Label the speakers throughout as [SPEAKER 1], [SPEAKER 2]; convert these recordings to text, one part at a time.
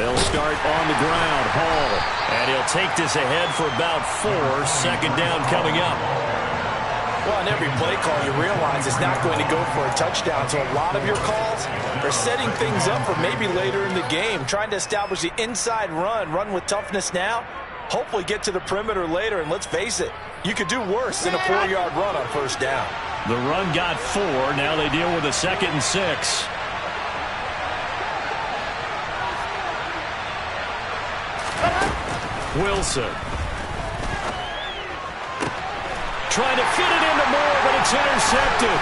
[SPEAKER 1] They'll start on the ground. Hall. And he'll take this ahead for about 4. Second down coming up.
[SPEAKER 2] Well, on every play call, you realize it's not going to go for a touchdown. So a lot of your calls are setting things up for maybe later in the game, trying to establish the inside run with toughness now, hopefully get to the perimeter later. And let's face it, you could do worse than a 4-yard run on first down.
[SPEAKER 1] The run got 4. Now they deal with a 2nd and 6. Wilson. Trying to fit it into Moore, but it's intercepted.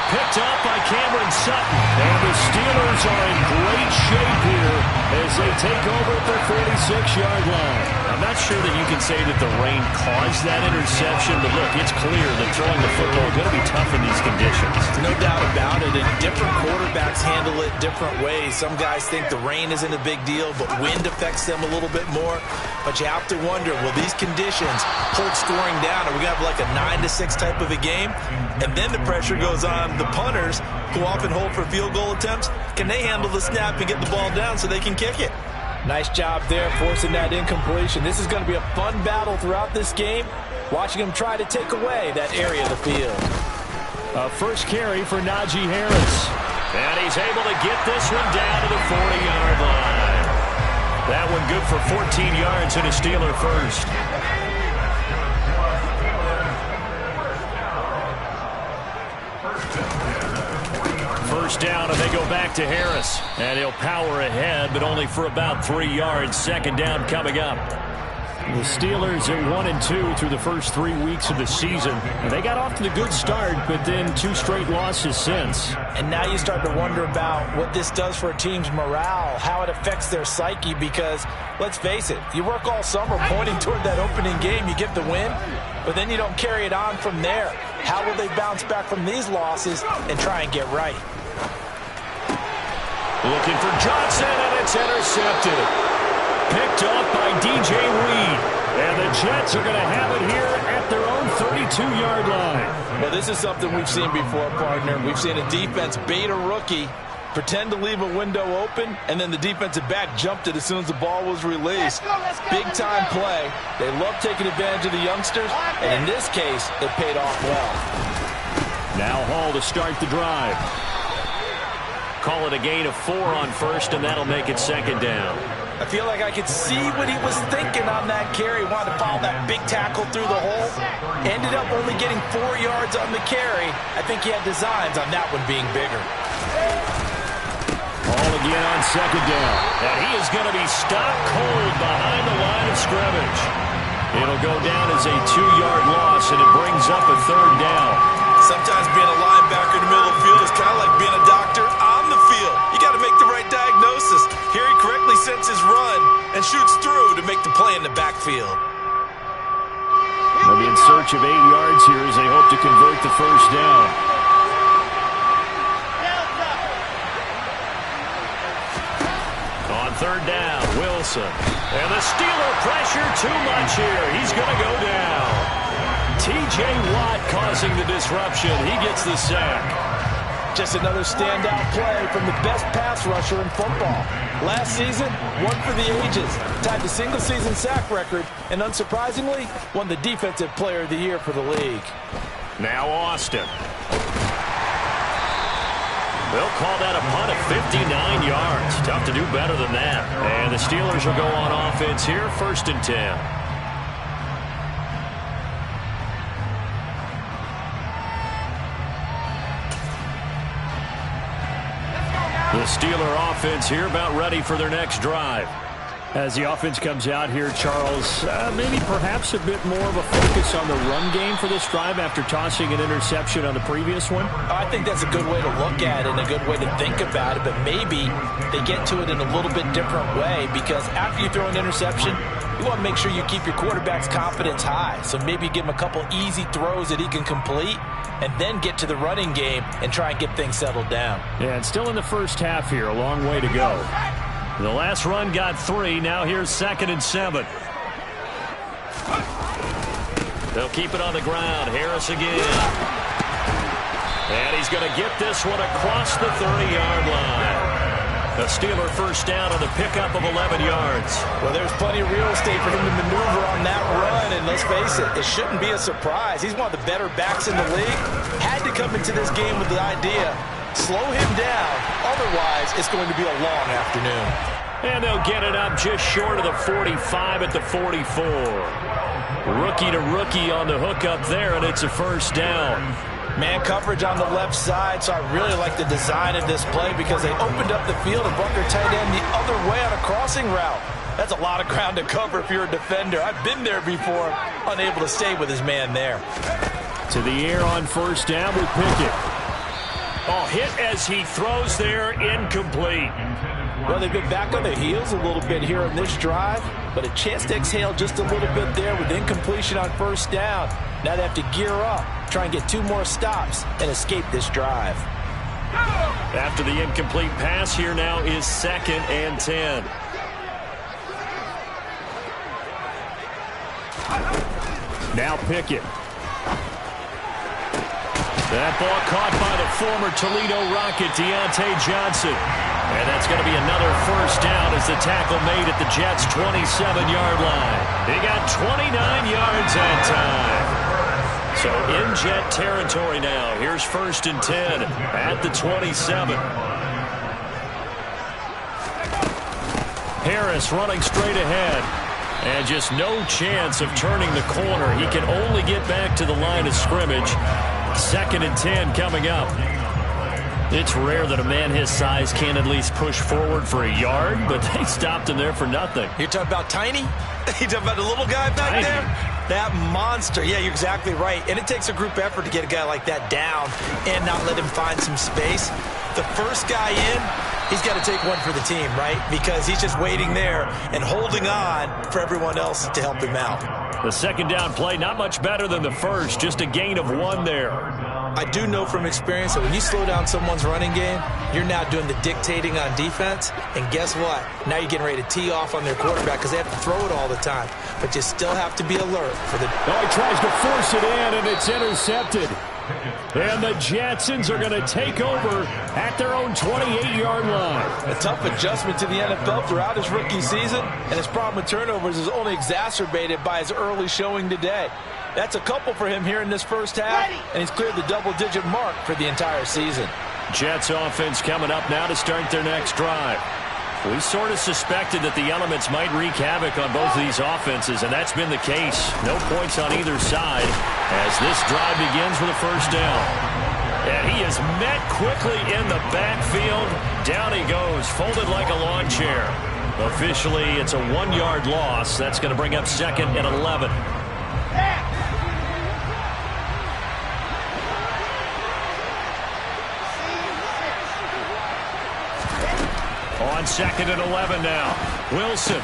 [SPEAKER 1] Picked up by Cameron Sutton. And the Steelers are in great shape here as they take over at their 46-yard line. I'm not sure that you can say that the rain caused that interception, but look, it's clear that throwing the football is going to be tough in these conditions.
[SPEAKER 2] No doubt about it, and different quarterbacks handle it different ways. Some guys think the rain isn't a big deal, but wind affects them a little bit more. But you have to wonder, will these conditions hold scoring down? Are we going to have like a 9-6 type of a game? And then the pressure goes on the punters, who often hold for field goal attempts. Can they handle the snap and get the ball down so they can kick it? Nice job there forcing that incompletion. This is going to be a fun battle throughout this game, watching them try to take away that area of the field.
[SPEAKER 1] First carry for Najee Harris. And he's able to get this one down to the 40-yard line. That one good for 14 yards and a Steeler first. First down, and they go back to Harris. And he'll power ahead, but only for about 3 yards. Second down coming up. The Steelers are 1-2 through the first 3 weeks of the season. And they got off to the good start, but then 2 straight losses since.
[SPEAKER 2] And now you start to wonder about what this does for a team's morale, how it affects their psyche, because let's face it, you work all summer pointing toward that opening game, you get the win, but then you don't carry it on from there. How will they bounce back from these losses and try and get right?
[SPEAKER 1] Looking for Johnson, and it's intercepted. Picked off by DJ Reed. And the Jets are going to have it here at their own 32-yard line.
[SPEAKER 2] Well, this is something we've seen before, partner. We've seen a defense bait a rookie, pretend to leave a window open, and then the defensive back jumped it as soon as the ball was released. Big-time play. They love taking advantage of the youngsters, and in this case, it paid off well.
[SPEAKER 1] Now Hall to start the drive. Call it a gain of 4 on first, and that'll make it second down.
[SPEAKER 2] I feel like I could see what he was thinking on that carry. Wanted to follow that big tackle through the hole. Ended up only getting 4 yards on the carry. I think he had designs on that one being bigger.
[SPEAKER 1] Hall again on second down. And he is going to be stopped cold behind the line of scrimmage. It'll go down as a 2-yard loss, and it brings up a third down.
[SPEAKER 2] Sometimes being a linebacker in the middle of the field is kind of like being a doctor on the field. You got to make the right diagnosis. Here he correctly sets his run and shoots through to make the play in the backfield.
[SPEAKER 1] They'll be in search of 8 yards here as they hope to convert the first down. On third down, Wilson. And the Steeler pressure too much here. He's going to go down. T.J. Watt causing the disruption. He gets the sack.
[SPEAKER 2] Just another standout play from the best pass rusher in football. Last season, one for the ages. Tied the single-season sack record, and unsurprisingly, won the Defensive Player of the Year for the league.
[SPEAKER 1] Now Austin. They'll call that a punt of 59 yards. Tough to do better than that. And the Steelers will go on offense here, 1st and 10. The Steeler offense here about ready for their next drive. As the offense comes out here, Charles, maybe perhaps a bit more of a focus on the run game for this drive after tossing an interception on the previous one?
[SPEAKER 2] I think that's a good way to look at it and a good way to think about it, but maybe they get to it in a little bit different way, because after you throw an interception, you want to make sure you keep your quarterback's confidence high. So maybe give him a couple easy throws that he can complete, and then get to the running game and try and get things settled down.
[SPEAKER 1] Yeah, and still in the first half here, a long way to go. The last run got 3. Now here's 2nd and 7. They'll keep it on the ground. Harris again. And he's going to get this one across the 30-yard line. A Steeler first down on the pickup of 11 yards.
[SPEAKER 2] Well, there's plenty of real estate for him to maneuver on that run, and let's face it, it shouldn't be a surprise. He's one of the better backs in the league. Had to come into this game with the idea, slow him down, otherwise it's going to be a long afternoon.
[SPEAKER 1] And they'll get it up just short of the 45 at the 44. Rookie to rookie on the hookup there, and it's a first down.
[SPEAKER 2] Man coverage on the left side, so I really like the design of this play because they opened up the field and brought their tight end the other way on a crossing route. That's a lot of ground to cover if you're a defender. I've been there before, unable to stay with his man there.
[SPEAKER 1] To the air on first down with Pickett. Oh, hit as he throws there, incomplete.
[SPEAKER 2] Well, they've been back on their heels a little bit here on this drive, but a chance to exhale just a little bit there with incompletion on first down. Now they have to gear up, try and get 2 more stops, and escape this drive.
[SPEAKER 1] After the incomplete pass, here now is 2nd and 10. Now Pickett. That ball caught by the former Toledo Rocket, Deontay Johnson. And that's going to be another first down as the tackle made at the Jets' 27-yard line. They got 29 yards that time. So in Jet territory now. Here's 1st and 10 at the 27. Harris running straight ahead. And just no chance of turning the corner. He can only get back to the line of scrimmage. 2nd and 10 coming up. It's rare that a man his size can at least push forward for a yard, but they stopped him there for nothing.
[SPEAKER 2] You're talking about tiny? You're talking about the little guy back there? That monster. Yeah, you're exactly right. And it takes a group effort to get a guy like that down and not let him find some space. The first guy in, he's got to take one for the team, right? Because he's just waiting there and holding on for everyone else to help him out.
[SPEAKER 1] The second down play, not much better than the first, just a gain of 1 there.
[SPEAKER 2] I do know from experience that when you slow down someone's running game, you're now doing the dictating on defense. And guess what? Now you're getting ready to tee off on their quarterback because they have to throw it all the time. But you still have to be alert for the...
[SPEAKER 1] Oh, he tries to force it in, and it's intercepted. And the Jetsons are going to take over at their own 28-yard line.
[SPEAKER 2] A tough adjustment to the NFL throughout his rookie season, and his problem with turnovers is only exacerbated by his early showing today. That's a couple for him here in this first half, and he's cleared the double-digit mark for the entire season.
[SPEAKER 1] Jets offense coming up now to start their next drive. We sort of suspected that the elements might wreak havoc on both of these offenses, and that's been the case. No points on either side as this drive begins with a first down. And he is met quickly in the backfield. Down he goes, folded like a lawn chair. Officially, it's a 1-yard loss. That's going to bring up 2nd and 11. On 2nd and 11 now. Wilson.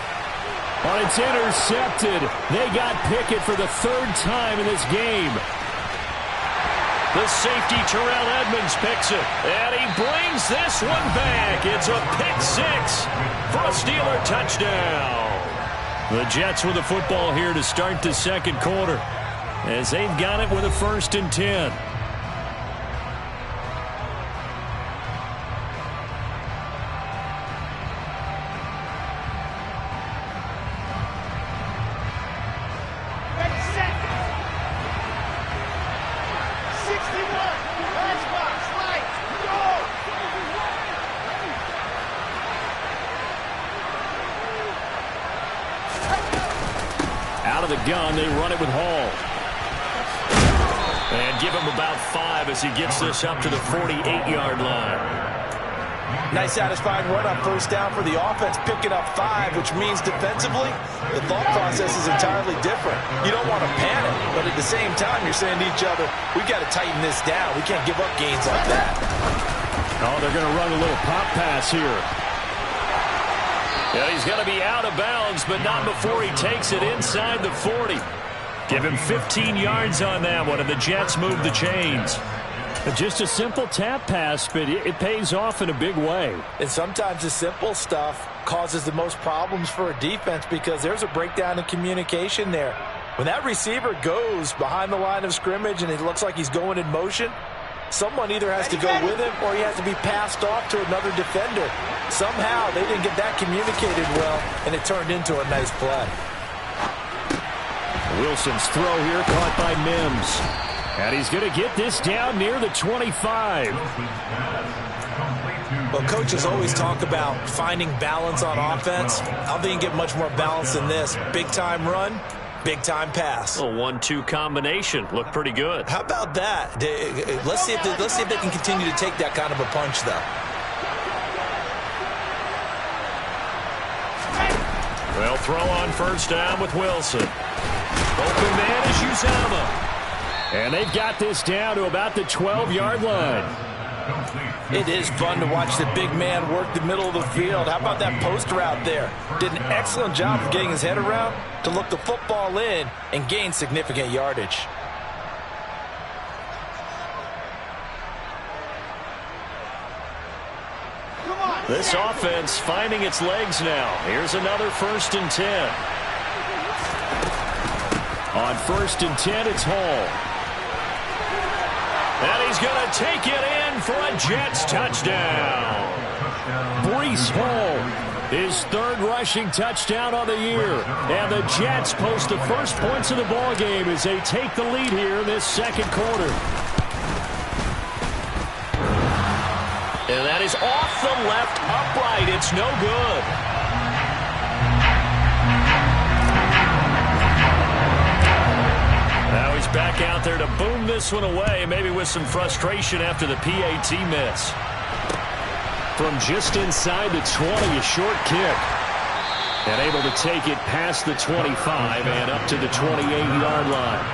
[SPEAKER 1] Oh, it's intercepted. They got Pickett for the 3rd time in this game. The safety, Terrell Edmonds, picks it. And he brings this one back. It's a pick 6 for a Steeler touchdown. The Jets with the football here to start the second quarter, as they've got it with a 1st and 10. The gun, they run it with Hall. And give him about 5 as he gets this up to the 48-yard line.
[SPEAKER 2] Nice satisfying run on first down for the offense, picking up 5, which means defensively, the thought process is entirely different. You don't want to panic, but at the same time, you're saying to each other, we've got to tighten this down. We can't give up gains like that.
[SPEAKER 1] Oh, they're going to run a little pop pass here. Yeah, he's going to be out of bounds, but not before he takes it inside the 40. Give him 15 yards on that one, and the Jets move the chains. Just a simple tap pass, but it pays off in a big way.
[SPEAKER 2] And sometimes the simple stuff causes the most problems for a defense because there's a breakdown in communication there. When that receiver goes behind the line of scrimmage and it looks like he's going in motion, Someone either has to go with him or he has to be passed off to another defender. Somehow they didn't get that communicated well, and it turned into a nice play.
[SPEAKER 1] Wilson's throw here caught by Mims. And he's going to get this down near the 25.
[SPEAKER 2] Well, coaches always talk about finding balance on offense. I don't think you get much more balance than this. Big-time run, big-time pass.
[SPEAKER 1] A 1-2 combination. Looked pretty good.
[SPEAKER 2] How about that? Let's see if they can continue to take that kind of a punch, though.
[SPEAKER 1] Well, throw on first down with Wilson. Open man is Uzama. And they've got this down to about the 12-yard line.
[SPEAKER 2] It is fun to watch the big man work the middle of the field. How about that post route there? Did an excellent job of getting his head around to look the football in and gain significant yardage.
[SPEAKER 1] This offense finding its legs now. Here's another 1st and 10. On 1st and 10, it's Hall. And he's going to take it in for a Jets touchdown. Breece Hall, his 3rd rushing touchdown on the year. And the Jets post the first points of the ballgame as they take the lead here in this 2nd quarter. And that is off the left upright. It's no good. Now he's back out there to boom this one away, maybe with some frustration after the PAT miss. From just inside the 20, a short kick. And able to take it past the 25 and up to the 28-yard line.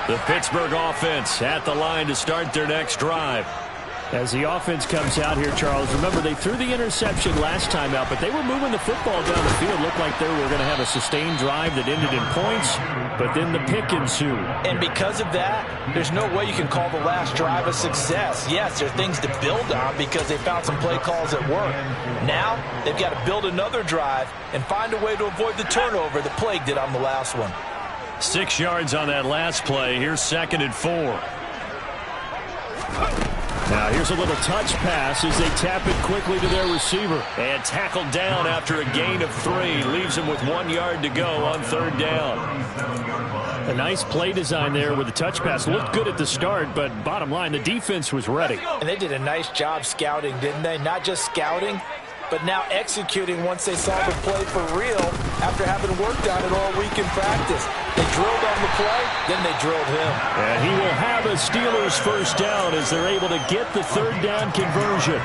[SPEAKER 1] The Pittsburgh offense at the line to start their next drive. As the offense comes out here, Charles, remember they threw the interception last time out, but they were moving the football down the field. Looked like they were going to have a sustained drive that ended in points, but then the pick ensued.
[SPEAKER 2] And because of that, there's no way you can call the last drive a success. Yes, there are things to build on because they found some play calls that work. Now, they've got to build another drive and find a way to avoid the turnover that plagued it on the last one.
[SPEAKER 1] 6 yards on that last play. Here's 2nd and 4. Now here's a little touch pass as they tap it quickly to their receiver. And tackled down after a gain of 3. Leaves him with 1 yard to go on 3rd down. A nice play design there with the touch pass. Looked good at the start, but bottom line, the defense was ready.
[SPEAKER 2] And they did a nice job scouting, didn't they? Not just scouting, but now executing once they saw the play for real after having worked on it all week in practice. They drilled on the play, then they drilled him.
[SPEAKER 1] And he will have a Steelers first down as they're able to get the 3rd down conversion.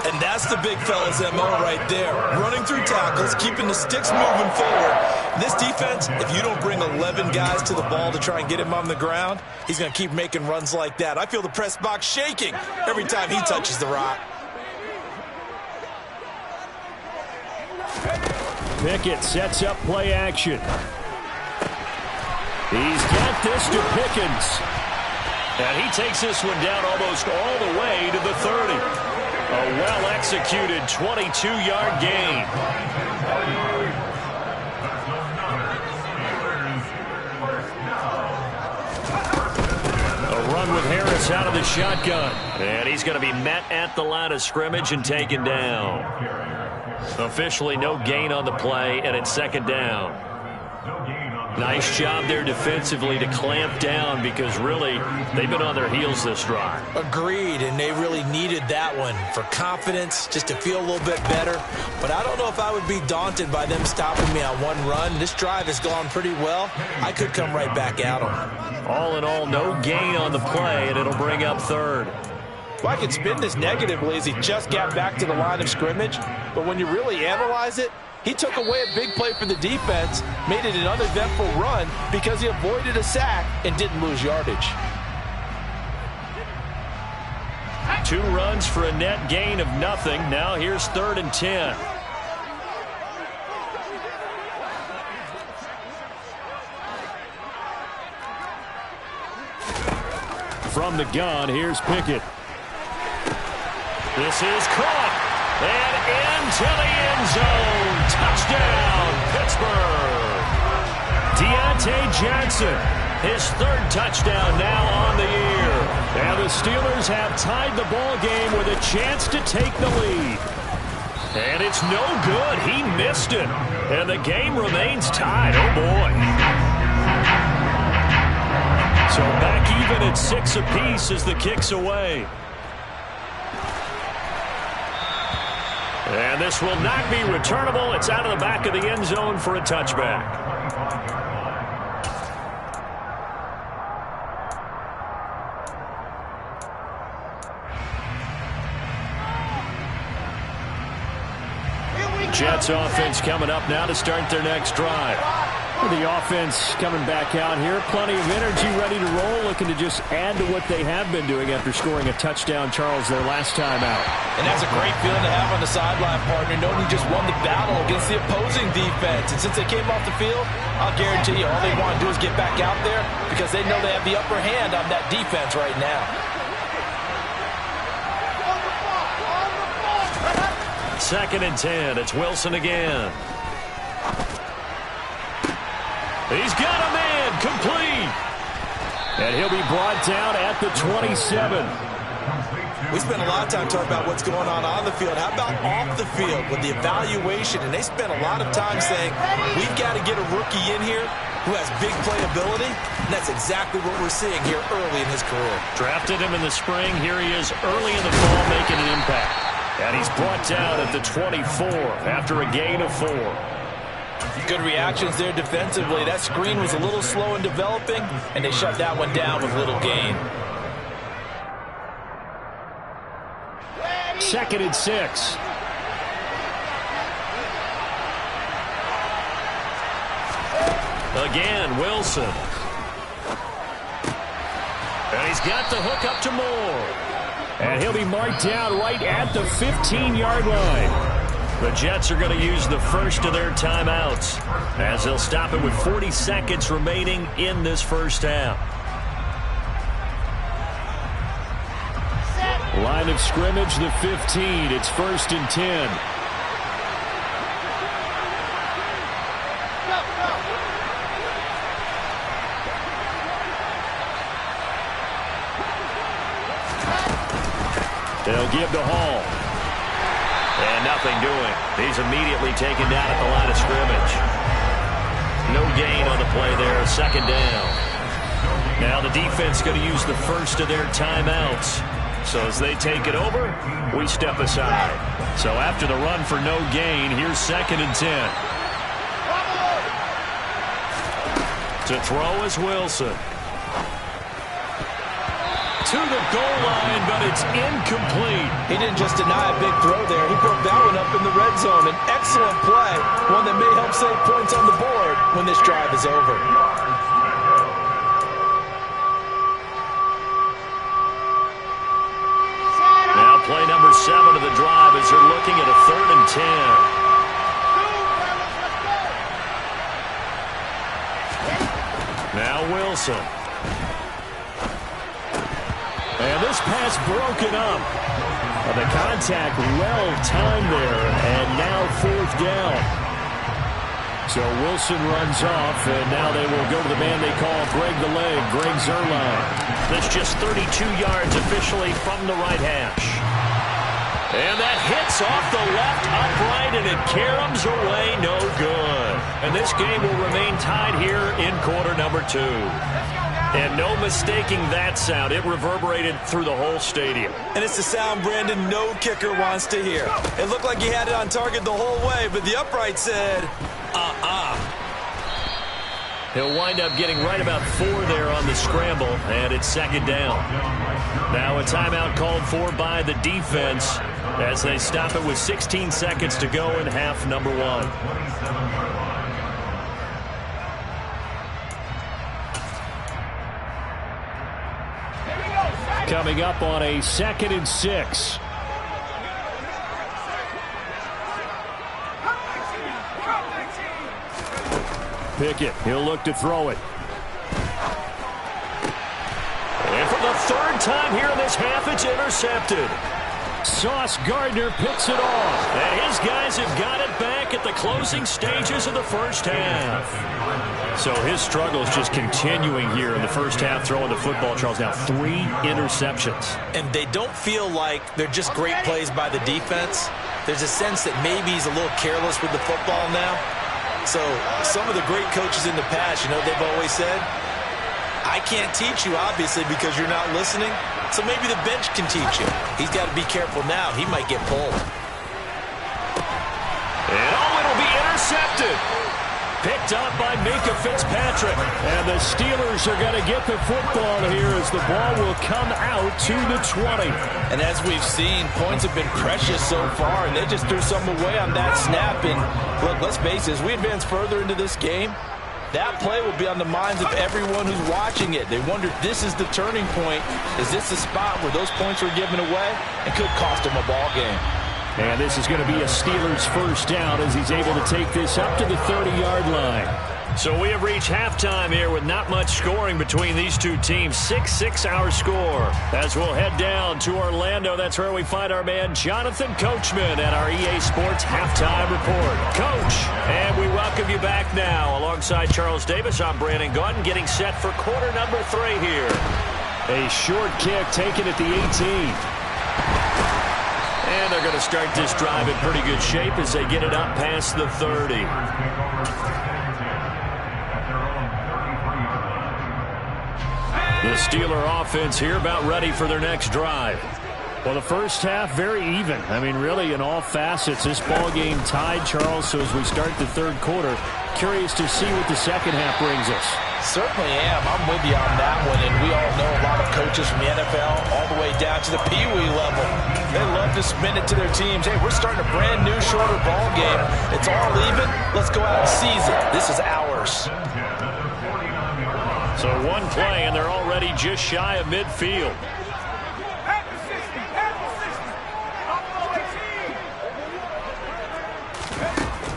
[SPEAKER 2] And that's the big fella's MO right there. Running through tackles, keeping the sticks moving forward. This defense, if you don't bring 11 guys to the ball to try and get him on the ground, he's going to keep making runs like that. I feel the press box shaking every time he touches the rock.
[SPEAKER 1] Pickett sets up play action. He's got this to Pickens. And he takes this one down almost all the way to the 30. A well-executed 22-yard gain. A run with Harris out of the shotgun. And he's going to be met at the line of scrimmage and taken down. Officially no gain on the play, and it's 2nd down. Nice job there defensively to clamp down because really they've been on their heels this drive.
[SPEAKER 2] Agreed, and they really needed that one for confidence, just to feel a little bit better. But I don't know if I would be daunted by them stopping me on one run. This drive has gone pretty well. I could come right back at them.
[SPEAKER 1] All in all, no gain on the play, and it'll bring up 3rd.
[SPEAKER 2] Well, I could spin this negatively as he just got back to the line of scrimmage. But when you really analyze it, he took away a big play for the defense, made it an uneventful run because he avoided a sack and didn't lose yardage.
[SPEAKER 1] 2 runs for a net gain of nothing. Now here's 3rd and 10. From the gun, here's Pickett. This is caught. And into the end zone. Touchdown, Pittsburgh. Deontay Johnson, his third touchdown now on the year. And the Steelers have tied the ball game with a chance to take the lead. And it's no good. He missed it. And the game remains tied. Oh, boy. So back even at 6 apiece as the kick's away. And this will not be returnable. It's out of the back of the end zone for a touchback. Jets offense coming up now to start their next drive. The offense coming back out here. Plenty of energy, ready to roll, looking to just add to what they have been doing after scoring a touchdown, Charles, their last time out.
[SPEAKER 2] And that's a great feeling to have on the sideline, partner, knowing you just won the battle against the opposing defense. And since they came off the field, I'll guarantee you all they want to do is get back out there because they know they have the upper hand on that defense right now.
[SPEAKER 1] Second and 10. It's Wilson again. He's got a man complete. And he'll be brought down at the 27.
[SPEAKER 2] We spent a lot of time talking about what's going on the field. How about off the field with the evaluation? And they spent a lot of time saying, we've got to get a rookie in here who has big playability. And that's exactly what we're seeing here early in his career.
[SPEAKER 1] Drafted him in the spring. Here he is early in the fall making an impact. And he's brought down at the 24 after a gain of 4.
[SPEAKER 2] Good reactions there defensively. That screen was a little slow in developing, and they shut that one down with little gain.
[SPEAKER 1] Second and 6. Again, Wilson. And he's got the hook up to Moore. And he'll be marked down right at the 15-yard line. The Jets are going to use the first of their timeouts as they'll stop it with 40 seconds remaining in this first half. Line of scrimmage, the 15. It's 1st and 10. They'll give to Hall. And nothing doing. He's immediately taken down at the line of scrimmage. No gain on the play there. Second down. Now the defense going to use the first of their timeouts. So as they take it over, we step aside. So after the run for no gain, here's 2nd and 10. To throw is Wilson. To the goal line, but it's incomplete.
[SPEAKER 2] He didn't just deny a big throw there. He broke that one up in the red zone. An excellent play, one that may help save points on the board when this drive is over.
[SPEAKER 1] Now play number 7 of the drive as they're looking at a 3rd and 10. Now Wilson. And this pass broken up. The contact well timed there, and now 4th down. So Wilson runs off, and now they will go to the man they call Greg the Leg, Greg Zuerlein. That's just 32 yards officially from the right hash. And that hits off the left upright, and it caroms away, no good. And this game will remain tied here in quarter number 2. And no mistaking that sound. It reverberated through the whole stadium.
[SPEAKER 2] And it's the sound Brandon no kicker wants to hear. It looked like he had it on target the whole way, but the upright said,
[SPEAKER 1] He'll wind up getting right about 4 there on the scramble, and it's 2nd down. Now a timeout called for by the defense as they stop it with 16 seconds to go in half number 1. Coming up on a 2nd and 6. Pickett, he'll look to throw it. And for the 3rd time here in this half, it's intercepted. Sauce Gardner picks it off. And his guys have got it back at the closing stages of the first half. So his struggles just continuing here in the first half, throwing the football. Charles, now 3 interceptions.
[SPEAKER 2] And they don't feel like they're just great plays by the defense. There's a sense that maybe he's a little careless with the football now. So some of the great coaches in the past, you know, they've always said, I can't teach you, obviously, because you're not listening. So maybe the bench can teach you. He's got to be careful now. He might get pulled.
[SPEAKER 1] And it'll be intercepted. Picked up by Minka Fitzpatrick. And the Steelers are going to get the football here as the ball will come out to the 20.
[SPEAKER 2] And as we've seen, points have been precious so far, and they just threw some away on that snap. And look, let's face it, as we advance further into this game, that play will be on the minds of everyone who's watching it. They wonder, this is the turning point. Is this the spot where those points were given away? It could cost them a ball game.
[SPEAKER 1] And this is going to be a Steelers first down as he's able to take this up to the 30-yard line. So we have reached halftime here with not much scoring between these two teams. 6-6 our score. As we'll head down to Orlando, that's where we find our man Jonathan Coachman at our EA Sports Halftime Report. Coach, and we welcome you back now. Alongside Charles Davis, I'm Brandon Gaudin, getting set for quarter number 3 here. A short kick taken at the 18. And they're going to start this drive in pretty good shape as they get it up past the 30. The Steeler offense here about ready for their next drive. Well, the first half very even. I mean, really in all facets. This ball game tied, Charles. So as we start the third quarter, curious to see what the second half brings us.
[SPEAKER 2] Certainly am. I'm with you on that one. And we all know a lot of coaches from the NFL all the way down to the Pee-wee level. They love to spin it to their teams. Hey, we're starting a brand new, shorter ball game. It's all even. Let's go out and seize it. This is ours.
[SPEAKER 1] So one play, and they're already just shy of midfield.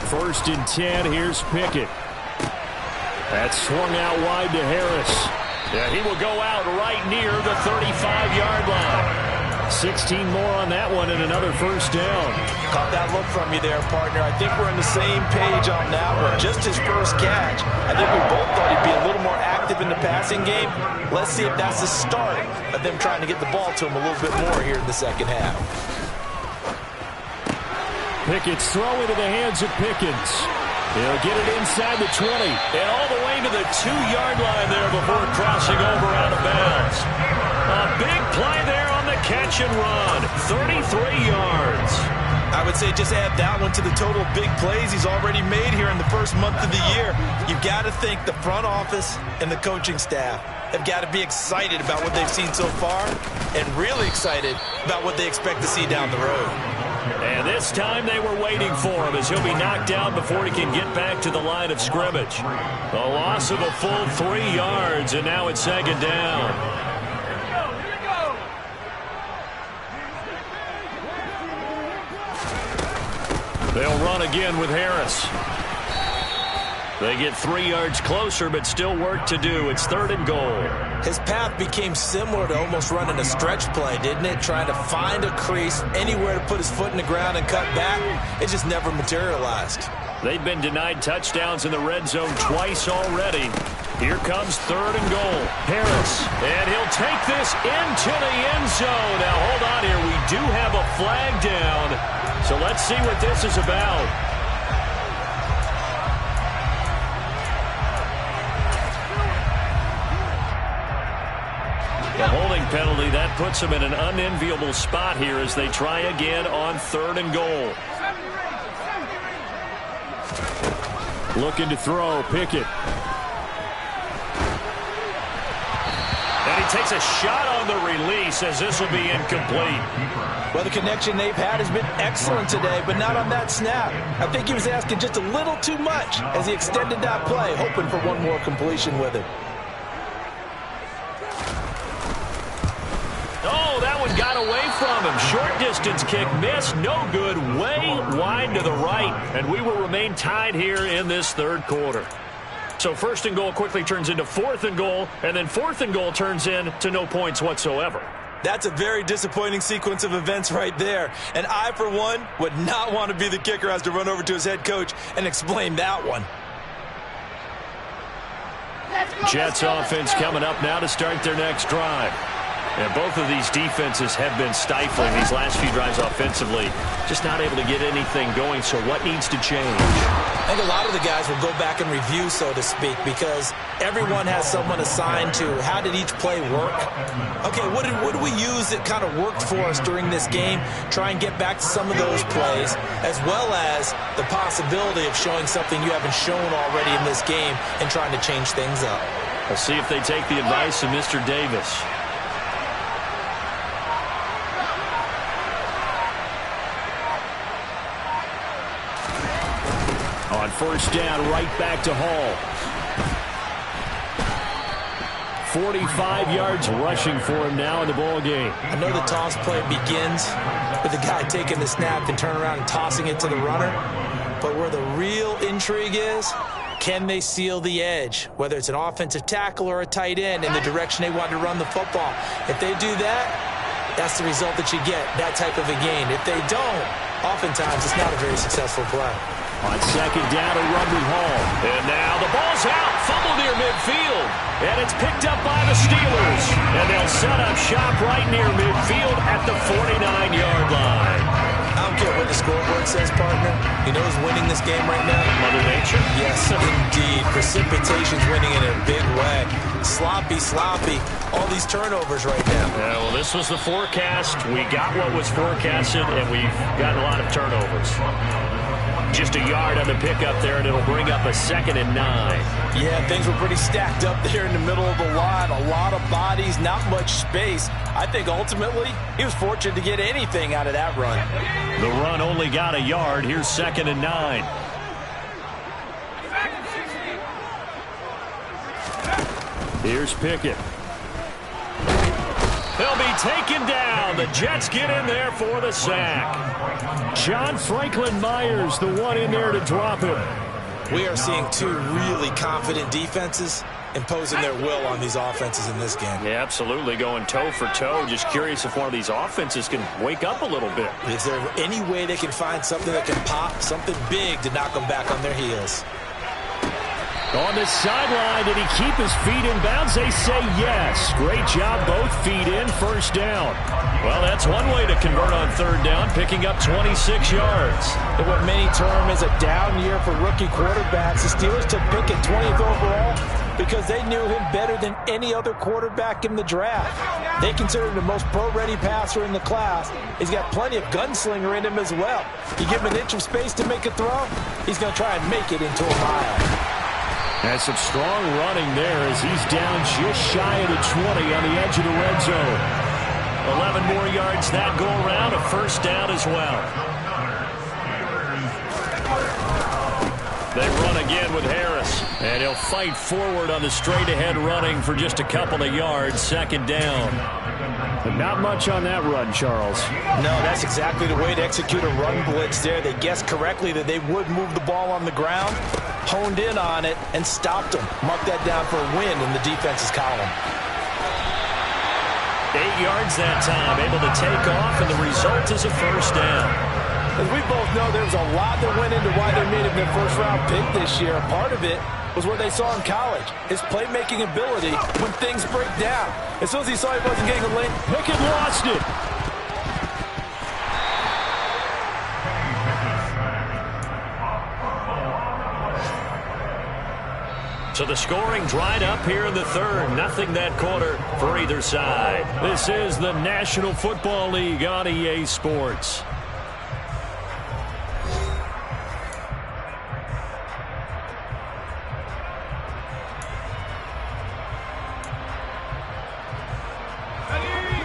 [SPEAKER 1] First and 10, here's Pickett. That's swung out wide to Harris. Yeah, he will go out right near the 35-yard line. 16 more on that one and another first down.
[SPEAKER 2] Caught that look from you there, partner. I think we're on the same page on that one. Just his first catch. I think we both thought he'd be a little more active in the passing game. Let's see if that's the start of them trying to get the ball to him a little bit more here in the second half.
[SPEAKER 1] Pickett's throw into the hands of Pickens. He'll get it inside the 20 and all the way to the 2-yard line there before crossing over out of bounds. A big play there on the catch and run. 33 yards.
[SPEAKER 2] I would say just add that one to the total of big plays he's already made here in the first month of the year. You've got to think the front office and the coaching staff have got to be excited about what they've seen so far and really excited about what they expect to see down the road.
[SPEAKER 1] And this time they were waiting for him as he'll be knocked down before he can get back to the line of scrimmage. A loss of a full 3 yards, and now it's second down. They'll run again with Harris. They get 3 yards closer, but still work to do. It's 3rd and goal.
[SPEAKER 2] His path became similar to almost running a stretch play, didn't it? Trying to find a crease, anywhere to put his foot in the ground and cut back. It just never materialized.
[SPEAKER 1] They've been denied touchdowns in the red zone twice already. Here comes 3rd and goal. Harris, and he'll take this into the end zone. Now, hold on here. We do have a flag down, so let's see what this is about. The holding penalty, that puts them in an unenviable spot here as they try again on 3rd and goal. Looking to throw, Pickett. And he takes a shot on the release as this will be incomplete.
[SPEAKER 2] Well, the connection they've had has been excellent today, but not on that snap. I think he was asking just a little too much as he extended that play, hoping for one more completion with it.
[SPEAKER 1] Got away from him. Short distance kick missed. No good. Way wide to the right. And we will remain tied here in this third quarter. So 1st and goal quickly turns into 4th and goal. And then 4th and goal turns into no points whatsoever.
[SPEAKER 2] That's a very disappointing sequence of events right there. And I, for one, would not want to be the kicker who has to run over to his head coach and explain that one.
[SPEAKER 1] Jets offense coming up now to start their next drive. And both of these defenses have been stifling these last few drives offensively. Just not able to get anything going, so what needs to change?
[SPEAKER 2] I think a lot of the guys will go back and review, so to speak, because everyone has someone assigned to how did each play work. Okay, what do we use that kind of worked for us during this game? Try and get back to some of those plays, as well as the possibility of showing something you haven't shown already in this game and trying to change things up.
[SPEAKER 1] We'll see if they take the advice of Mr. Davis. On first down, right back to Hall. 45 yards rushing for him now in the ball game.
[SPEAKER 2] I know the toss play begins with the guy taking the snap and turning around and tossing it to the runner. But where the real intrigue is, can they seal the edge? Whether it's an offensive tackle or a tight end in the direction they want to run the football. If they do that, that's the result that you get, that type of a gain. If they don't, oftentimes it's not a very successful play.
[SPEAKER 1] On second down, a run with Hall. And now the ball's out. Fumble near midfield. And it's picked up by the Steelers. And they'll set up shop right near midfield at the 49-yard line.
[SPEAKER 2] I don't care what the scoreboard says, partner. You know who's winning this game right now?
[SPEAKER 1] Mother Nature?
[SPEAKER 2] Yes, indeed. Precipitation's winning in a big way. Sloppy. All these turnovers right now.
[SPEAKER 1] Yeah, well, this was the forecast. We got what was forecasted, and we've gotten a lot of turnovers. Just a yard on the pickup there, and it'll bring up a 2nd and 9.
[SPEAKER 2] Yeah, things were pretty stacked up there in the middle of the line. A lot of bodies, not much space. I think ultimately he was fortunate to get anything out of that run.
[SPEAKER 1] The run only got a yard. Here's 2nd and 9. Here's Pickett. He'll be taken down. The Jets get in there for the sack. John Franklin Myers, the one in there to drop him.
[SPEAKER 2] We are seeing two really confident defenses imposing their will on these offenses in this game.
[SPEAKER 1] Yeah, absolutely, going toe for toe. Just curious if one of these offenses can wake up a little bit.
[SPEAKER 2] Is there any way they can find something that can pop, something big to knock them back on their heels?
[SPEAKER 1] On the sideline, did he keep his feet in bounds? They say yes. Great job, both feet in, first down. Well, that's one way to convert on third down, picking up 26 yards.
[SPEAKER 2] In what many term is a down year for rookie quarterbacks, the Steelers took Pickett 20th overall because they knew him better than any other quarterback in the draft. They consider him the most pro-ready passer in the class. He's got plenty of gunslinger in him as well. You give him an inch of space to make a throw, he's going to try and make it into a mile.
[SPEAKER 1] And some strong running there as he's down just shy of the 20 on the edge of the red zone. 11 more yards that go around, a first down as well. They run again with Harris. And he'll fight forward on the straight-ahead running for just a couple of yards, 2nd down. But not much on that run, Charles.
[SPEAKER 2] No, that's exactly the way to execute a run blitz there. They guessed correctly that they would move the ball on the ground, honed in on it, and stopped them. Mark that down for a win in the defense's column.
[SPEAKER 1] 8 yards that time, able to take off, and the result is a first down.
[SPEAKER 2] As we both know, there was a lot that went into why they made him their first-round pick this year. Part of it was what they saw in college, his playmaking ability when things break down. As soon as he saw he wasn't getting a lane,
[SPEAKER 1] Pickett lost it. So the scoring dried up here in the third. Nothing that quarter for either side. This is the National Football League on EA Sports.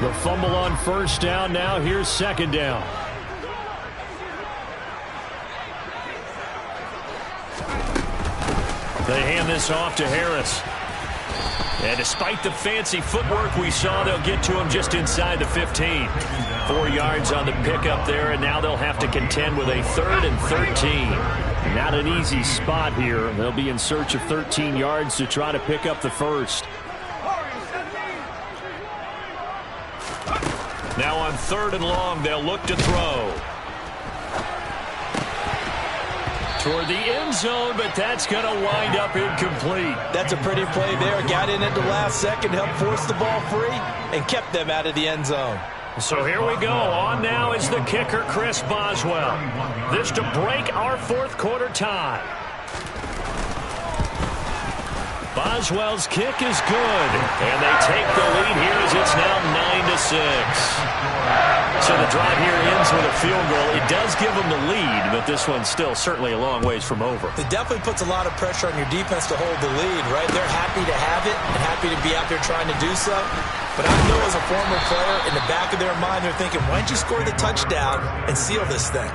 [SPEAKER 1] The fumble on first down. Now here's 2nd down. They hand this off to Harris. And despite the fancy footwork we saw, they'll get to him just inside the 15. 4 yards on the pickup there, and now they'll have to contend with a 3rd and 13. Not an easy spot here. They'll be in search of 13 yards to try to pick up the first. Now on 3rd and long, they'll look to throw. Toward the end zone, but that's going to wind up incomplete.
[SPEAKER 2] That's a pretty play there. Got in at the last second, helped force the ball free, and kept them out of the end zone.
[SPEAKER 1] So here we go. On now is the kicker, Chris Boswell. This to break our 4th quarter tie. Boswell's kick is good, and they take the lead here as it's now 9-6. So the drive here ends with a field goal. It does give them the lead, but this one's still certainly a long ways from over.
[SPEAKER 2] It definitely puts a lot of pressure on your defense to hold the lead, right? They're happy to have it and happy to be out there trying to do so. But I know as a former player, in the back of their mind, they're thinking, why don't you score the touchdown and seal this thing?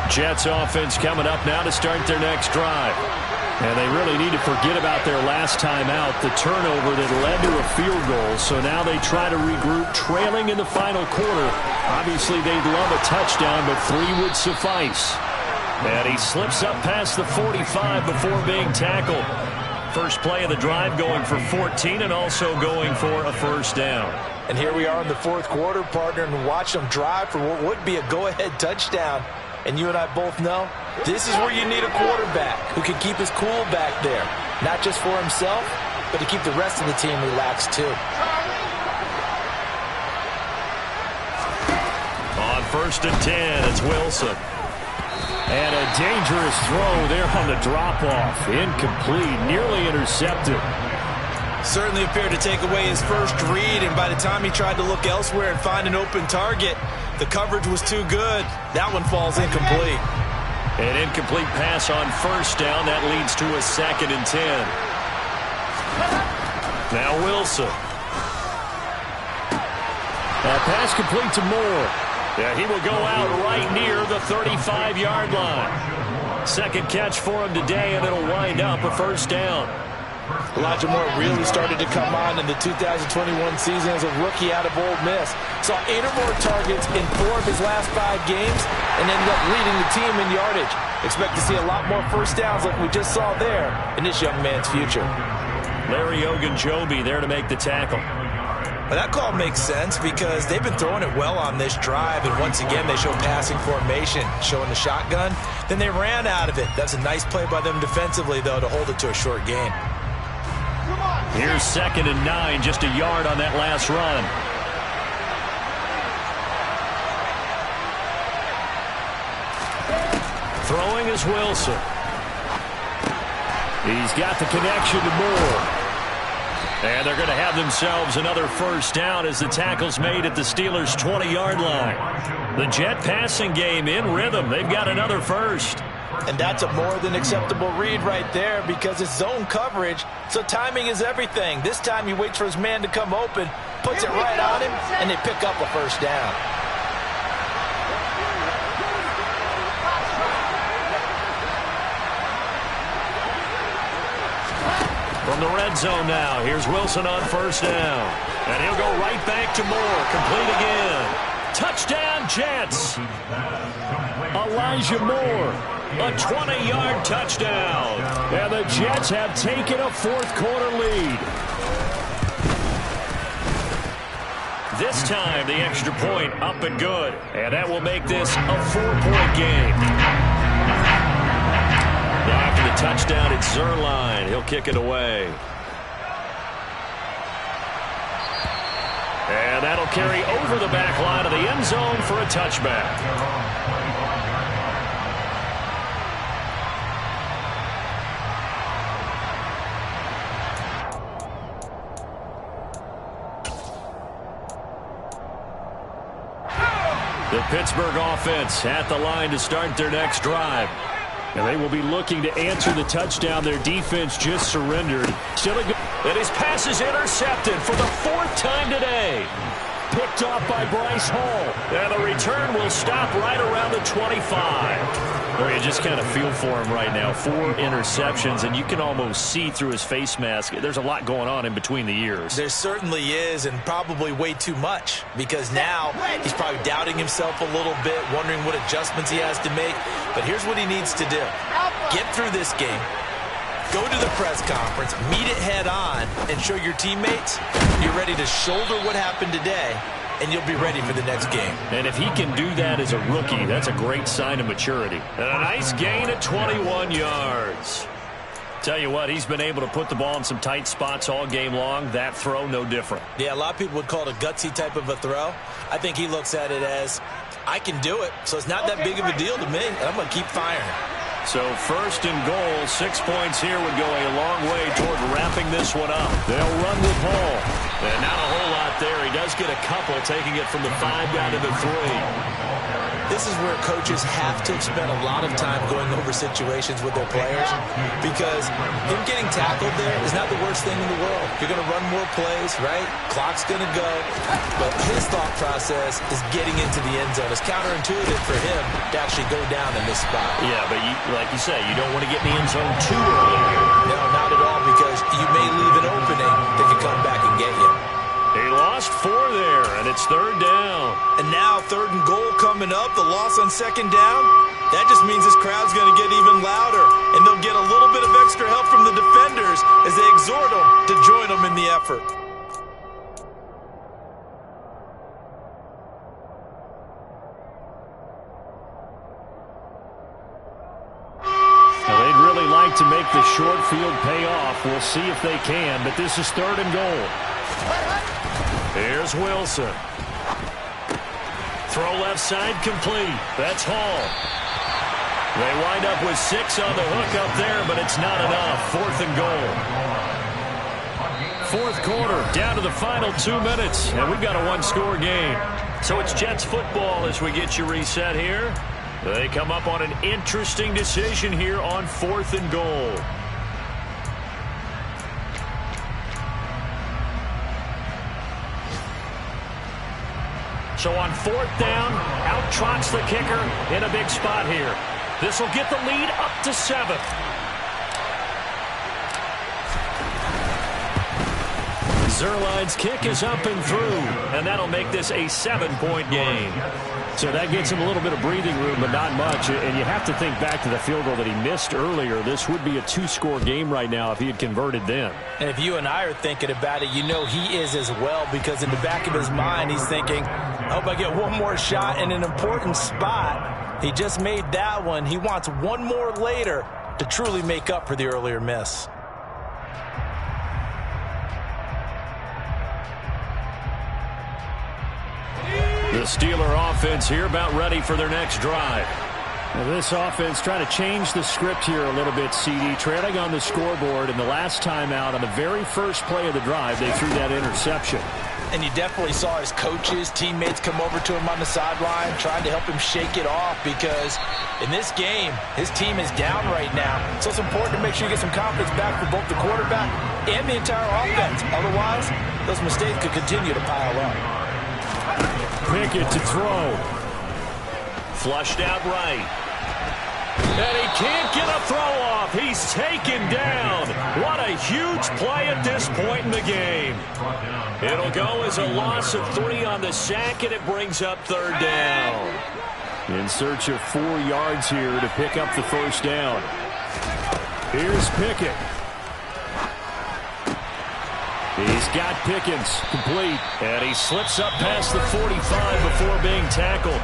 [SPEAKER 1] Jets offense coming up now to start their next drive. And they really need to forget about their last time out, the turnover that led to a field goal. So now they try to regroup, trailing in the final quarter. Obviously, they'd love a touchdown, but 3 would suffice. And he slips up past the 45 before being tackled. First play of the drive going for 14 and also going for a first down.
[SPEAKER 2] And here we are in the 4th quarter, partner, and watch them drive for what would be a go-ahead touchdown. And you and I both know this is where you need a quarterback who can keep his cool back there. Not just for himself, but to keep the rest of the team relaxed too.
[SPEAKER 1] On 1st and 10, it's Wilson. And a dangerous throw there on the drop-off. Incomplete, nearly intercepted.
[SPEAKER 2] Certainly appeared to take away his first read, and by the time he tried to look elsewhere and find an open target, the coverage was too good. That one falls incomplete.
[SPEAKER 1] An incomplete pass on 1st down. That leads to a 2nd and 10. Now Wilson. A pass complete to Moore. Yeah, he will go out right near the 35-yard line. 2nd catch for him today, and it'll wind up a first down.
[SPEAKER 2] Elijah Moore really started to come on in the 2021 season as a rookie out of Ole Miss. Saw 8 or more targets in 4 of his last 5 games and ended up leading the team in yardage. Expect to see a lot more first downs like we just saw there in this young man's future.
[SPEAKER 1] Larry Ogunjobi there to make the tackle.
[SPEAKER 2] Well, that call makes sense because they've been throwing it well on this drive, and once again they show passing formation, showing the shotgun. Then they ran out of it. That's a nice play by them defensively, though, to hold it to a short gain.
[SPEAKER 1] Here's 2nd and 9, just a yard on that last run. Throwing is Wilson. He's got the connection to Moore. And they're going to have themselves another first down as the tackle's made at the Steelers' 20-yard line. The Jet passing game in rhythm. They've got another first.
[SPEAKER 2] And that's a more than acceptable read right there because it's zone coverage, so timing is everything. This time he waits for his man to come open, puts it right on him, and they pick up a first down.
[SPEAKER 1] From the red zone now, here's Wilson on first down. And he'll go right back to Moore, complete again. Touchdown, Jets. Elijah Moore. A 20-yard touchdown. And the Jets have taken a 4th quarter lead. This time, the extra point up and good. And that will make this a 4-point game. Now after the touchdown, it's Zerline. He'll kick it away. And that'll carry over the back line of the end zone for a touchback. The Pittsburgh offense at the line to start their next drive. And they will be looking to answer the touchdown their defense just surrendered. Still a good. And his pass is intercepted for the 4th time today. picked off by Bryce Hall. And the return will stop right around the 25. Well, you just kind of feel for him right now. 4 interceptions, and you can almost see through his face mask. There's a lot going on in between the ears.
[SPEAKER 2] There certainly is, and probably way too much, because now he's probably doubting himself a little bit, wondering what adjustments he has to make. But here's what he needs to do. Get through this game. Go to the press conference, meet it head on, and show your teammates you're ready to shoulder what happened today, and you'll be ready for the next game.
[SPEAKER 1] And if he can do that as a rookie, that's a great sign of maturity. And a nice gain at 21 yards. Tell you what, he's been able to put the ball in some tight spots all game long. That throw, no different.
[SPEAKER 2] Yeah, a lot of people would call it a gutsy type of a throw. I think he looks at it as, I can do it, so it's not that big of a deal to me, and I'm going to keep firing.
[SPEAKER 1] So 1st and goal, 6 points here would go a long way toward wrapping this one up. They'll run with Hall. And not a whole lot there. He does get a couple, taking it from the 5 down to the 3.
[SPEAKER 2] This is where coaches have to spend a lot of time going over situations with their players, because him getting tackled there is not the worst thing in the world. You're going to run more plays, right? Clock's going to go. But his thought process is getting into the end zone. It's counterintuitive for him to actually go down in this spot.
[SPEAKER 1] Yeah, but like you say, you don't want to get in the end zone too early here.
[SPEAKER 2] No, not at all, because you may leave an opening that can come back and get you.
[SPEAKER 1] He lost 4 there, and it's 3rd down.
[SPEAKER 2] And now 3rd and goal coming up, the loss on 2nd down. That just means this crowd's going to get even louder, and they'll get a little bit of extra help from the defenders as they exhort them to join them in the effort.
[SPEAKER 1] Now, they'd really like to make the short field pay off. We'll see if they can, but this is 3rd and goal. Here's Wilson. Throw left side complete. That's Hall. They wind up with 6 on the hook up there, but it's not enough. 4th and goal. 4th quarter, down to the final 2 minutes, and we've got a 1-score game. So it's Jets football as we get you reset here. They come up on an interesting decision here on 4th and goal. So on 4th down, out trots the kicker in a big spot here. This will get the lead up to 7. Zerline's kick is up and through, and that'll make this a 7-point game. So that gets him a little bit of breathing room, but not much. And you have to think back to the field goal that he missed earlier. This would be a 2-score game right now if he had converted then.
[SPEAKER 2] And if you and I are thinking about it, you know he is as well, because in the back of his mind, he's thinking, I hope I get one more shot in an important spot. He just made that one. He wants one more later to truly make up for the earlier miss.
[SPEAKER 1] The Steeler offense here about ready for their next drive. Now this offense trying to change the script here a little bit, CD. Trailing on the scoreboard, and the last time out on the very first play of the drive, they threw that interception.
[SPEAKER 2] And you definitely saw his coaches, teammates come over to him on the sideline trying to help him shake it off, because in this game, his team is down right now. So it's important to make sure you get some confidence back for both the quarterback and the entire offense. Otherwise, those mistakes could continue to pile up.
[SPEAKER 1] Pickett to throw. Flushed out right. And he can't get a throw off. He's taken down. What a huge play at this point in the game. It'll go as a loss of 3 on the sack, and it brings up 3rd down. In search of 4 yards here to pick up the 1st down. Here's Pickett. He's got Pickens complete, and he slips up past the 45 before being tackled.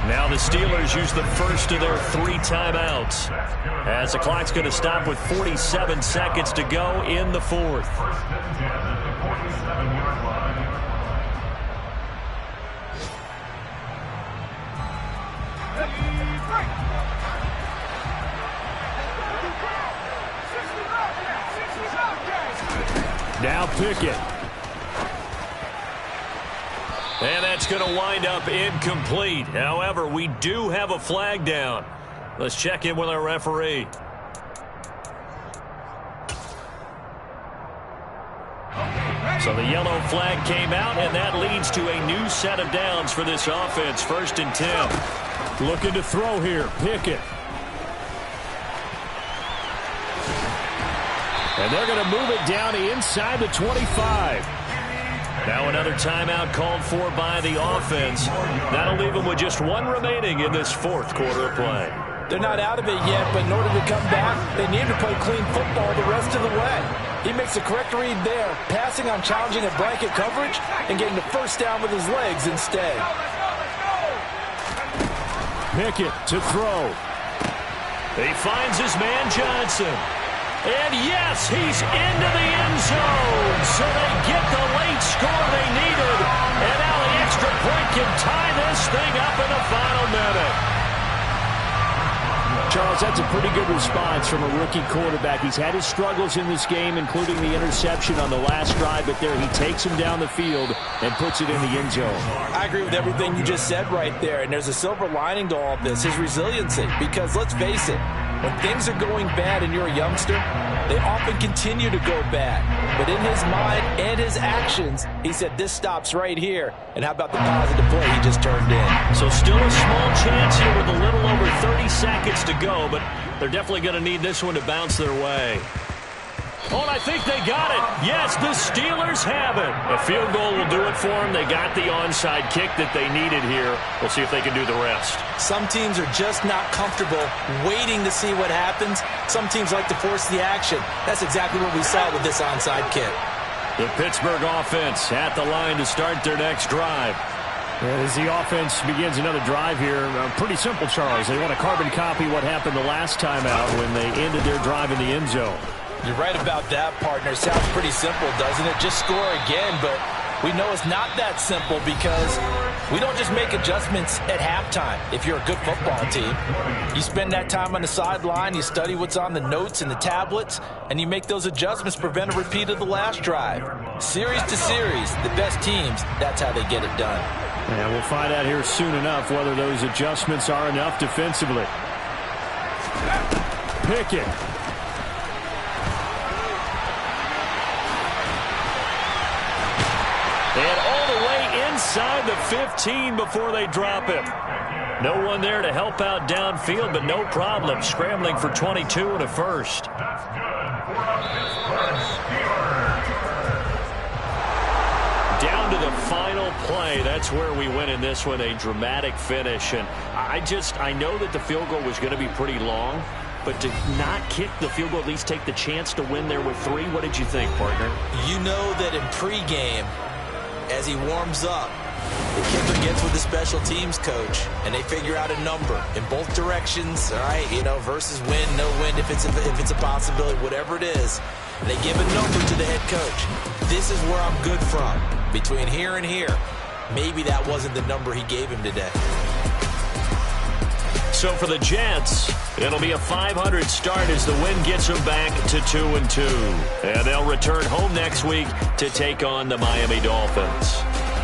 [SPEAKER 1] Now the Steelers use the first of their 3 timeouts, as the clock's going to stop with 47 seconds to go in the 4th. Now Pickett. And that's going to wind up incomplete. However, we do have a flag down. Let's check in with our referee. So the yellow flag came out, and that leads to a new set of downs for this offense. 1st and 10.
[SPEAKER 3] Looking to throw here. Pickett.
[SPEAKER 1] And they're going to move it down to inside the 25. Now another timeout called for by the offense. That'll leave them with just one remaining in this 4th quarter of play.
[SPEAKER 2] They're not out of it yet, but in order to come back, they need to play clean football the rest of the way. He makes the correct read there, passing on challenging a blanket coverage and getting the first down with his legs instead.
[SPEAKER 3] Pickett to throw.
[SPEAKER 1] He finds his man Johnson. And yes, he's into the end zone. So they get the late score they needed. And now the extra point can tie this thing up in the final minute.
[SPEAKER 3] Charles, that's a pretty good response from a rookie quarterback. He's had his struggles in this game, including the interception on the last drive, but there he takes him down the field and puts it in the end zone.
[SPEAKER 2] I agree with everything you just said right there, and there's a silver lining to all of this, his resiliency, because let's face it, when things are going bad and you're a youngster, they often continue to go bad. But in his mind and his actions, he said, this stops right here. And how about the positive play he just turned in?
[SPEAKER 1] So still a small chance here with a little over 30 seconds to go, but they're definitely going to need this one to bounce their way. Oh, and I think they got it. Yes, the Steelers have it. A field goal will do it for them. They got the onside kick that they needed here. We'll see if they can do the rest.
[SPEAKER 2] Some teams are just not comfortable waiting to see what happens. Some teams like to force the action. That's exactly what we saw with this onside kick.
[SPEAKER 1] The Pittsburgh offense at the line to start their next drive.
[SPEAKER 3] As the offense begins another drive here, pretty simple, Charles. They want to carbon copy what happened the last time out when they ended their drive in the end zone.
[SPEAKER 2] You're right about that, partner. Sounds pretty simple, doesn't it? Just score again, but we know it's not that simple because we don't just make adjustments at halftime. If you're a good football team, you spend that time on the sideline, you study what's on the notes and the tablets, and you make those adjustments, prevent a repeat of the last drive. Series to series, the best teams, that's how they get it done.
[SPEAKER 3] And we'll find out here soon enough whether those adjustments are enough defensively. Pickett.
[SPEAKER 1] And all the way inside the 15 before they drop him. No one there to help out downfield, but no problem. Scrambling for 22 and a first. Down to the final play. That's where we win in this one. A dramatic finish. And I know that the field goal was going to be pretty long. But to not kick the field goal, at least take the chance to win there with 3, what did you think, partner?
[SPEAKER 2] You know that in pregame, as he warms up, the kicker gets with the special teams coach, and they figure out a number in both directions, all right, versus win, no win, if it's a possibility, whatever it is. And they give a number to the head coach. This is where I'm good from. Between here and here, maybe that wasn't the number he gave him today.
[SPEAKER 1] So for the Jets, it'll be a 500 start as the win gets them back to 2-2. And they'll return home next week to take on the Miami Dolphins.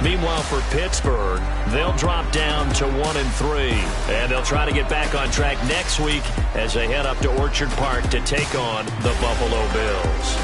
[SPEAKER 1] Meanwhile, for Pittsburgh, they'll drop down to 1-3. And they'll try to get back on track next week as they head up to Orchard Park to take on the Buffalo Bills.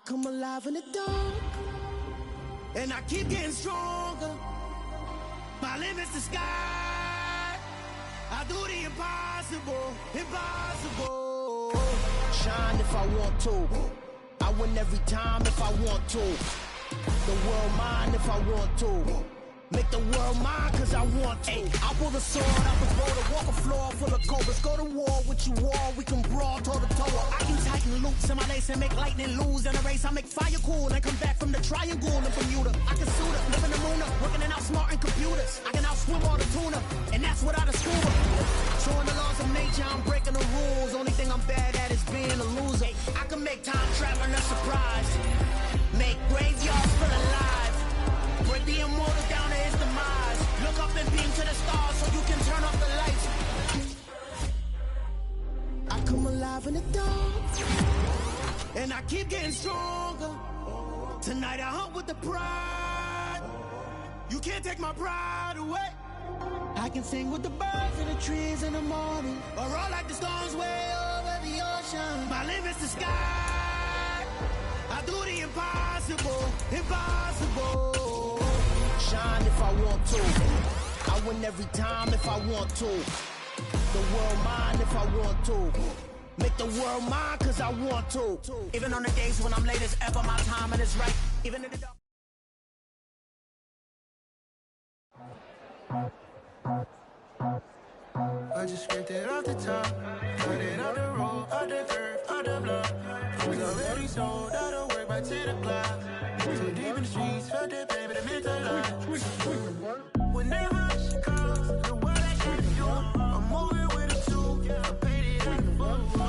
[SPEAKER 4] Come alive in the dark, and I keep getting stronger. My limit's the sky. I do the impossible, impossible. Shine if I want to. I win every time if I want to. The world mine if I want to. Make the world mine, cause I want to. I pull the sword out the border, walk a floor full of cobras. Go to war with you all, we can brawl toe to toe. I can tighten loops in my lace and make lightning lose in a race. I make fire cool and come back from the triangle in Bermuda. I can suit up, live in the moon up, working and outsmarting computers. I can outswim all the tuna, and that's without a scuba. Showing the laws of nature, I'm breaking the rules. Only thing I'm bad at is being a loser. I can make time traveling a surprise. Make graveyards feel alive. Break the immortal down to his demise. Look up and beam to the stars so you can turn off the lights. I come alive in the dark, and I keep getting stronger. Tonight I hunt with the pride. You can't take my pride away. I can sing with the birds and the trees in the morning, or roll like the storms way over the ocean. My limit's the sky. I do the impossible, impossible. Shine if I want to. I win every time if I want to. The world mine if I want to. Make the world mine cause I want to. Even on the days when I'm late as ever, my timing is right. Even in the dark.
[SPEAKER 5] I just scraped it off the top, cut it on the road, on the curve, on the block. I was already sold out of work by 10 o'clock. Too deep in the streets, felt that baby, the mental lie. Whenever she calls, the what I gotta do, I'm moving with a two. I paid it out the phone.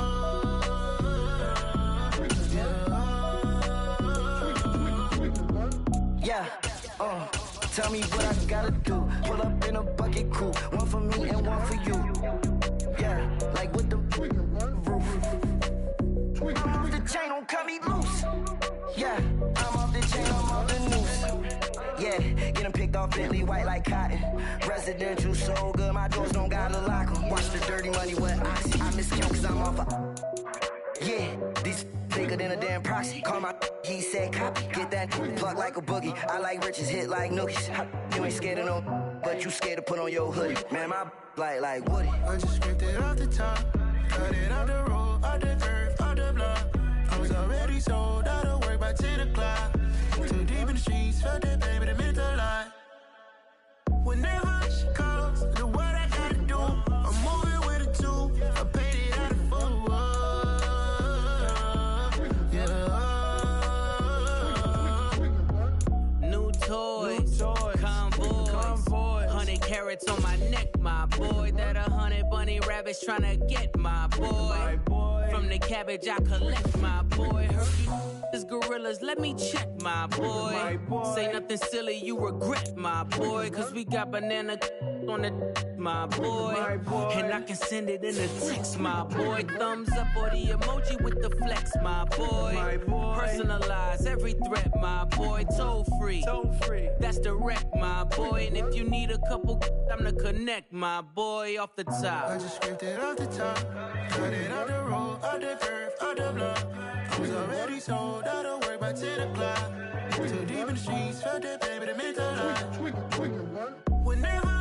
[SPEAKER 5] Yeah, tell me what I gotta do. Pull up in a bucket crew, one for me and one for you. Yeah, like with the roof. I'm off the chain, don't cut me loose. Yeah, I'm off the chain, I'm off the noose. Yeah, get them picked off Bentley, white like cotton. Residential so good, my doors don't gotta lock 'em. Watch the dirty money with oxy. I miscount cause I'm off a. Yeah, these bigger than a damn proxy. Call my he said copy. Get that plug like a boogie. I like riches, hit like nookies. You ain't scared of no, but you scared to put on your hoodie. Man, my like Woody. I just scraped it off the top, cut it on the road, on the curve, on the block. I was already sold out of work by 10 o'clock. Too deep in the streets, felt that baby, the mental lie. Whenever she calls, the what I gotta do, I'm moving with a two. I paid it out of phone.
[SPEAKER 6] Convoy, 100 carats on my neck, my boy. That 100 bunny rabbits tryna get my boy. From the cabbage I collect, my boy. Hercules gorillas, let me check, my boy. Say nothing silly, you regret, my boy. Cause we got banana on the my boy. And I can send it in a text, my boy. Thumbs up or the emoji with the flex, my boy. Personalize every threat, my boy. Toll free. That's direct, my boy. And if you need a couple, I'm to connect, my boy, off the top.
[SPEAKER 5] I just scraped it off the top, cut it on the road, on the curve, on the block. I was already sold out of work by 10 o'clock. Too deep in the streets, felt that baby, the mental lie. Whenever